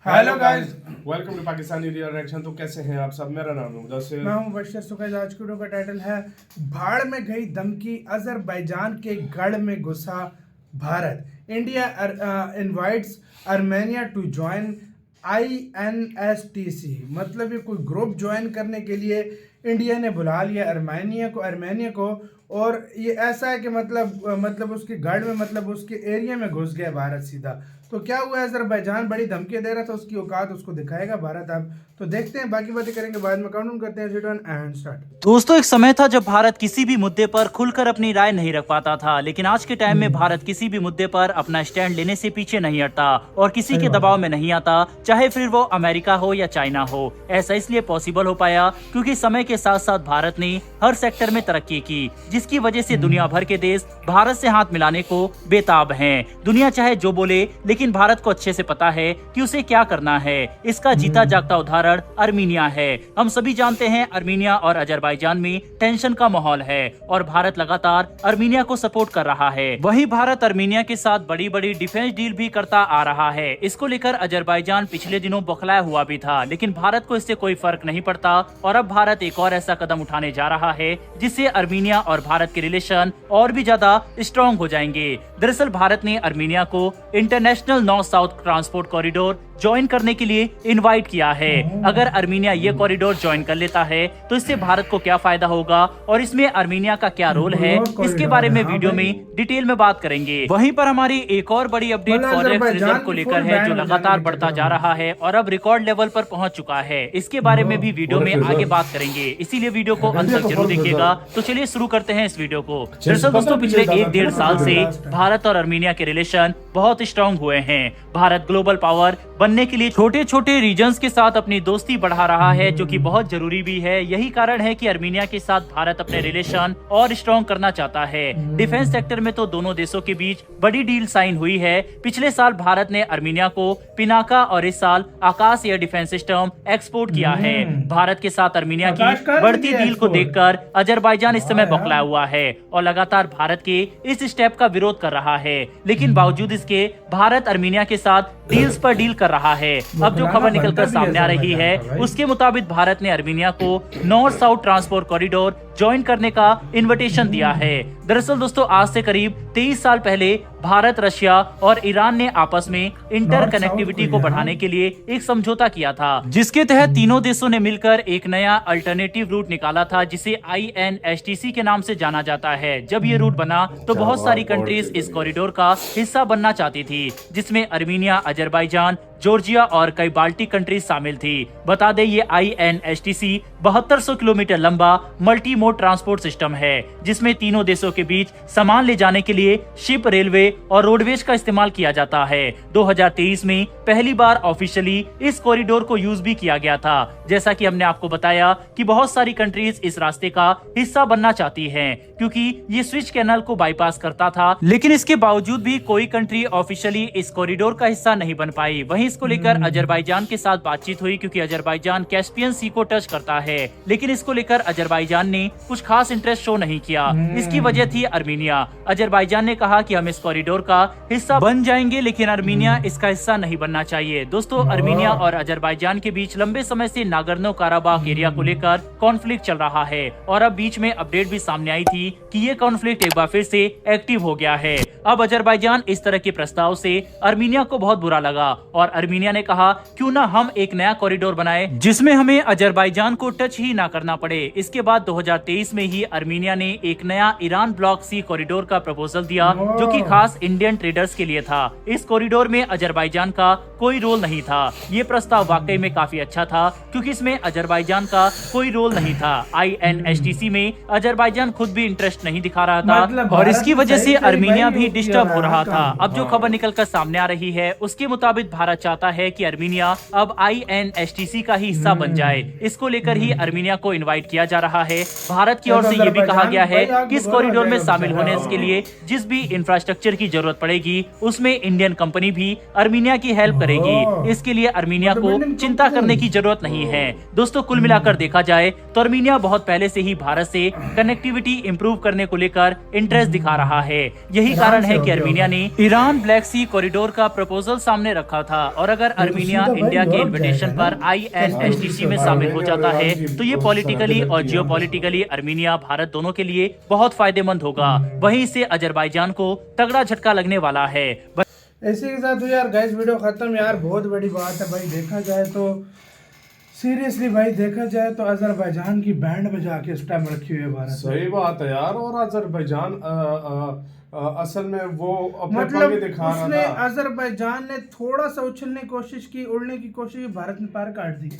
Hello guys, welcome to Pakistani reaction. तो कैसे हैं आप सब? मेरा नाम है मुदस्सिर। मैं हूं मुबश्शिर सुकैज। आज की वीडियो का टाइटल है भाड़ में गई धमकी, अजरबैजान के गढ़ में घुसा Bharat. India invites Armenia to join INSTC। मतलब ये कोई ग्रुप ज्वाइन करने के लिए इंडिया ने बुला लिया आर्मेनिया को। और ये ऐसा है कि मतलब उसके गढ़ में, मतलब उसके एरिया में घुस गया भारत सीधा। तो क्या हुआ, अजरबैजान बड़ी धमकी दे रहा था, उसकी औकात उसको दिखाएगा भारत। अब तो देखते हैं, बाकी बातें करेंगे बाद में। काउंट करते हैं, रिटर्न एंड स्टार्ट। दोस्तों, एक समय था जब भारत किसी भी मुद्दे पर खुलकर अपनी राय नहीं रख पाता था, लेकिन आज के टाइम में भारत किसी भी मुद्दे पर अपना स्टैंड लेने से पीछे नहीं हटता और किसी के दबाव में नहीं आता, चाहे फिर वो अमेरिका हो या चाइना हो। ऐसा इसलिए पॉसिबल हो पाया क्योंकि समय के साथ साथ भारत ने हर सेक्टर में तरक्की की, जिसकी वजह से दुनिया भर के देश भारत से हाथ मिलाने को बेताब हैं। दुनिया चाहे जो बोले, लेकिन भारत को अच्छे से पता है कि उसे क्या करना है। इसका जीता जागता उदाहरण आर्मीनिया है। हम सभी जानते हैं आर्मीनिया और अजरबैजान में टेंशन का माहौल है और भारत लगातार आर्मीनिया को सपोर्ट कर रहा है। वहीं भारत आर्मीनिया के साथ बड़ी बड़ी डिफेंस डील भी करता आ रहा है। इसको लेकर अजरबैजान पिछले दिनों बौखलाया हुआ भी था, लेकिन भारत को इससे कोई फर्क नहीं पड़ता और अब भारत एक और ऐसा कदम उठाने जा रहा है जिससे आर्मीनिया और भारत के रिलेशन और भी ज्यादा स्ट्रॉन्ग हो जाएंगे। दरअसल भारत ने आर्मीनिया को international north south transport corridor join करने के लिए इनवाइट किया है। अगर आर्मीनिया ये कॉरिडोर ज्वाइन कर लेता है तो इससे भारत को क्या फायदा होगा और इसमें आर्मीनिया का क्या रोल है, इसके बारे में वीडियो में डिटेल में बात करेंगे। वहीं पर हमारी एक और बड़ी अपडेट फॉरेक्स रिजर्व को लेकर है, जो लगातार बढ़ता जा रहा है और अब रिकॉर्ड लेवल पर पहुंच चुका है। इसके बारे में भी वीडियो में आगे बात करेंगे, इसीलिए वीडियो को अंत तक जरूर देखिएगा। तो चलिए शुरू करते हैं इस वीडियो को। दरअसल दोस्तों, पिछले 1-1.5 साल से भारत और आर्मीनिया के रिलेशन बहुत स्ट्रॉन्ग हुए हैं। भारत ग्लोबल पावर बनने के लिए छोटे छोटे रीजन्स के साथ अपनी दोस्ती बढ़ा रहा है, जो कि बहुत जरूरी भी है। यही कारण है कि आर्मीनिया के साथ भारत अपने रिलेशन और स्ट्रॉन्ग करना चाहता है। डिफेंस सेक्टर में तो दोनों देशों के बीच बड़ी डील साइन हुई है। पिछले साल भारत ने आर्मीनिया को पिनाका और इस साल आकाश एयर डिफेंस सिस्टम एक्सपोर्ट किया है। भारत के साथ आर्मीनिया की बढ़ती डील को देखकर अजरबैजान इस समय बौखलाया हुआ है और लगातार भारत के इस स्टेप का विरोध कर रहा है। लेकिन बावजूद इसके भारत आर्मीनिया के साथ डील्स पर डील कर रहा है। अब जो खबर निकलकर सामने आ रही है उसके मुताबिक भारत ने आर्मीनिया को north south transport corridor join करने का इनविटेशन दिया है। दरअसल दोस्तों, आज से करीब 23 साल पहले भारत, रशिया और ईरान ने आपस में इंटर कनेक्टिविटी को बढ़ाने के लिए एक समझौता किया था, जिसके तहत तीनों देशों ने मिलकर एक नया अल्टरनेटिव रूट निकाला था, जिसे INSTC के नाम से जाना जाता है। जब ये रूट बना तो बहुत सारी कंट्रीज इस कॉरिडोर का हिस्सा बनना चाहती थी, जिसमें आर्मीनिया, अजरबैजान, जॉर्जिया और कई बाल्टिक कंट्रीज शामिल थी। बता दें, ये INSTC 7200 किलोमीटर लंबा मल्टी मोड ट्रांसपोर्ट सिस्टम है, जिसमें तीनों देशों के बीच सामान ले जाने के लिए शिप, रेलवे और रोडवेज का इस्तेमाल किया जाता है। 2023 में पहली बार ऑफिशियली इस कॉरिडोर को यूज भी किया गया था। जैसा कि हमने आपको बताया कि बहुत सारी कंट्रीज इस रास्ते का हिस्सा बनना चाहती हैं, क्योंकि ये स्विच कैनल को बाईपास करता था। लेकिन इसके बावजूद भी कोई कंट्री ऑफिशियली इस कॉरिडोर का हिस्सा नहीं बन पाई। वहीं इसको लेकर अजरबैजान के साथ बातचीत हुई, क्योंकि अजरबैजान कैस्पियन सी को टच करता है, लेकिन इसको लेकर अजरबैजान ने कुछ खास इंटरेस्ट शो नहीं किया। इसकी वजह थी आर्मीनिया। अजरबैजान ने कहा कि हम इस कॉरिडोर का हिस्सा बन जाएंगे, लेकिन आर्मीनिया इसका हिस्सा नहीं बनना चाहिए। दोस्तों, आर्मीनिया और अजरबैजान के बीच लंबे समय से नागोर्नो काराबाख एरिया को लेकर कॉन्फ्लिक्ट चल रहा है और अब बीच में अपडेट भी सामने आई थी कि ये कॉन्फ्लिक्ट एक बार फिर से एक्टिव हो गया है। अब अजरबैजान इस तरह के प्रस्ताव से आर्मीनिया को बहुत बुरा लगा और आर्मीनिया ने कहा, क्यों ना हम एक नया कॉरिडोर बनाए जिसमें हमें अजरबैजान को टच ही ना करना पड़े। इसके बाद 2023 में ही आर्मीनिया ने एक नया ईरान ब्लॉक सी कॉरिडोर का प्रपोजल दिया, जो कि खास इंडियन ट्रेडर्स के लिए था। इस कॉरिडोर में अजरबैजान का कोई रोल नहीं था। ये प्रस्ताव वाकई में काफी अच्छा था, क्योंकि इसमें अजरबैजान का कोई रोल नहीं था। INSTC में अजरबैजान खुद भी इंटरेस्ट नहीं दिखा रहा था और इसकी वजह से आर्मीनिया भी डिस्टर्ब हो रहा था। अब जो खबर निकलकर सामने आ रही है उसके मुताबिक भारत चाहता है कि आर्मीनिया अब INSTC का ही हिस्सा बन जाए। इसको लेकर ही आर्मीनिया को इनवाइट किया जा रहा है। भारत की ओर से ये भी कहा गया है कि इस कॉरिडोर में शामिल होने के लिए जिस भी इंफ्रास्ट्रक्चर की जरूरत पड़ेगी उसमें इंडियन कंपनी भी आर्मीनिया की हेल्प करेगी। इसके लिए आर्मीनिया को चिंता करने की जरूरत नहीं है। दोस्तों, कुल मिलाकर देखा जाए तो आर्मीनिया बहुत पहले से ही भारत से कनेक्टिविटी इंप्रूव करने को लेकर इंटरेस्ट दिखा रहा है। यही कारण है कि आर्मीनिया ने ईरान ब्लैक सी कॉरिडोर का प्रपोजल सामने रखा था। और अगर अर्मीनिया सीधा भाई इंडिया के यूरोप इनविटेशन जाएगा पर ना? INSTC में शामिल हो जाता है तो ये पॉलिटिकली और जियोपॉलिटिकली अर्मीनिया भारत दोनों के लिए बहुत फायदेमंद होगा। वहीं से अजरबैजान को तगड़ा झटका लगने वाला है। इसी के साथ तो यार गाइस वीडियो खत्म। यार बहुत बड़ी बात है भाई, देखा जाए तो सीरियसली भाई देखा जाए तो अजरबैजान की बैंड बजा के इस टाइम रखी हुई है भारत। सही बात है यार। और अजरबैजान असल में वो अपने मतलब पंगे दिखा रहा उसने था। अजरबैजान ने थोड़ा सा उछलने की कोशिश की, उड़ने की कोशिश की, भारत ने पार काट दी।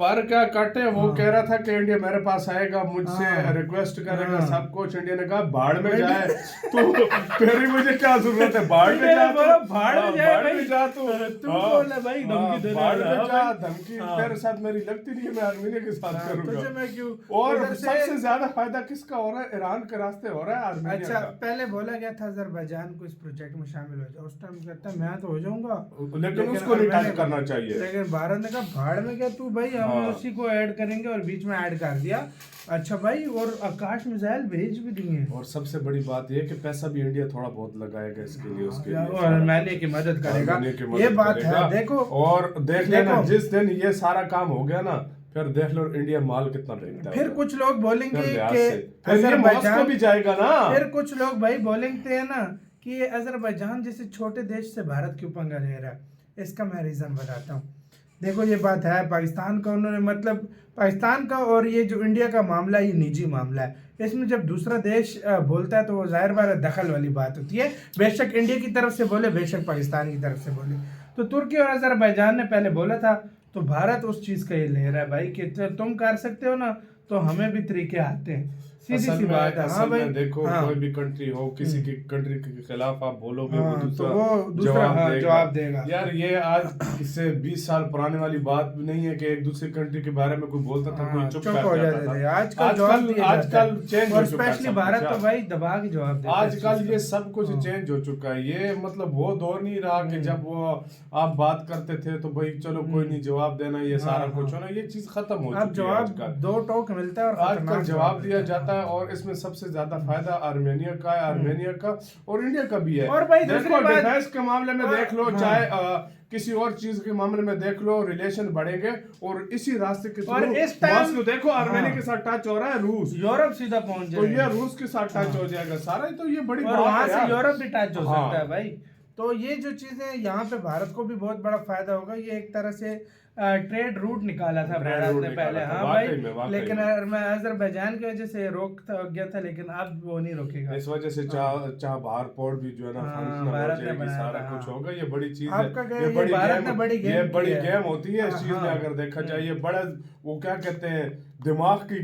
पर क्या काटे, वो कह रहा था कि इंडिया मेरे पास आएगा, मुझसे रिक्वेस्ट करेगा सब कुछ। इंडिया ने कहा भाड़ में जाए तो फिर मुझे क्या जरूरत है, भाड़ में जा तू, भाड़ में जाए भाड़ में जा तू, तू बोल है भाई धमकी देने भाड़ वाला, में जा। भाई। धमकी तेरे साथ मेरी लगती नहीं है, मैं आर्मीनिया के साथ तुझे करूंगा। मैं क्यों और उधर से- सबसे ज्यादा फायदा किसका हो रहा है? ईरान के रास्ते हो रहा है आर्मीनिया अच्छा, का। पहले बोला गया था अजरबैजान को इस प्रोजेक्ट में शामिल हो जाओ, उस टाइम कहता है मैं तो हो जाऊंगा, लेकिन उसको नहीं टच करना चाहिए। लेकिन भारत ने कहा भाड़ में क्या तू भाई, हम उसी को ऐड करेंगे और बीच में ऐड कर दिया। अच्छा भाई, और आकाश मिसाइल भेज भी दिए। और सबसे बड़ी बात यह कि पैसा भी इंडिया थोड़ा बहुत लगाएगा इसके लिए, उसके लिए और अर्मेनिया की मदद करेगा, आर्मीनिया की मदद ये बात करेगा। है। देखो और देख लेना देखो। जिस दिन ये सारा काम हो गया ना, फिर देख लो इंडिया माल कितना बेचता है। फिर कुछ लोग बोलेंगे फिर लिहाज कि से। फिर ये मॉस्को भी जाएगा ना। फिर कुछ लोग भाई बोलेंगे है ना कि ये अजरबैजान जैसे छोटे देश से भारत क्यों पंगा ले रहा है। इसका मैं रीजन बताता हूँ। देखो ये बात है, पाकिस्तान का उन्होंने मतलब पाकिस्तान का और ये जो इंडिया का मामला, ये निजी मामला है। इसमें जब दूसरा देश बोलता है तो वो जाहिर बात है दखल वाली बात होती है। बेशक इंडिया की तरफ से बोले, बेशक पाकिस्तान की तरफ से बोले। तो तुर्की और अजरबैजान ने पहले बोला था, तो भारत उस चीज़ का ये ले रहा है भाई कि तुम कर सकते हो ना, तो हमें भी तरीके आते हैं। सीधी सी बात है। हाँ भाई, देखो हाँ। कोई भी कंट्री हो, किसी की कंट्री के खिलाफ आप बोलोगे, हाँ, वो तो वो दूसरा जवाब देगा। यार ये आज इससे 20 साल पुराने वाली बात भी नहीं है कि एक दूसरे कंट्री के बारे में कोई बोलता था, कोई चुप हो कर जाते जाता थे। था। आजकल चेंज और हो चुका है स्पेशली सब भारत कुछ। तो भाई दबा के जवाब देता है। आजकल ये सब कुछ चेंज हो चुका है। ये मतलब वो दौर नहीं रहा कि जब वो आप बात करते थे तो भाई चलो कोई नहीं जवाब देना, ये सारा कुछ होना, ये चीज खत्म हो अब चुकी है। जवाब दो टोक मिलता है और आजकल खतरनाक जवाब दिया मिलता है। जाता है। और इसमें सबसे ज्यादा फायदा आर्मेनिया का है, आर्मेनिया का और इंडिया का भी है। और भाई देखो दूसरी बात- डिफेंस के मामले में देख लो, हाँ। चाहे किसी और चीज के मामले में देख लो, रिलेशन बढ़ेंगे। और इसी रास्ते के और थ्रू इस टाइम- मॉस्को देखो आर्मेनिया हाँ। के साथ टच हो रहा है रूस, यूरोप सीधा पहुंच तो जाएगा ये रूस के साथ टच हो जाएगा सारा। तो ये बड़ी और बात वहां है से यार। यूरोप भी टच हो हाँ। सकता है भाई। तो ये जो चीजें यहाँ पे भारत को भी बहुत बड़ा फायदा होगा। ये एक तरह से ट्रेड रूट निकाला था ट्रेड भारत रूट ने निकाला पहले। था, हाँ वाकई भाई, में, वाकई लेकिन में। मैं अजरबैजान की वजह से रोक गया था, लेकिन अब वो नहीं रोकेगा। इस वजह से चाबहार पोर्ट भी जो है ना हाँ, फंक्शनल हो भारत ने जाएगी, बनाया सारा था, कुछ हाँ। होगा। ये बड़ी चीज आपका क्या है, है, ये भारत ने बड़ी ये गेम बड़ी की है। गेम होती है इस चीज में। हाँ। अगर देखा जाए ये बड़ा वो क्या कहते हैं दिमाग की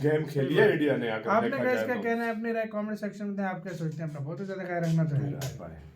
गेम खेली है इंडिया ने, अगर आपने देखा क्या जाए इसका तो। कहना है अपनी राय कमेंट सेक्शन में दें। आप क्या सोचते हैं? अपना बहुत ज्यादा ख्याल रखना चाहिए। बाय।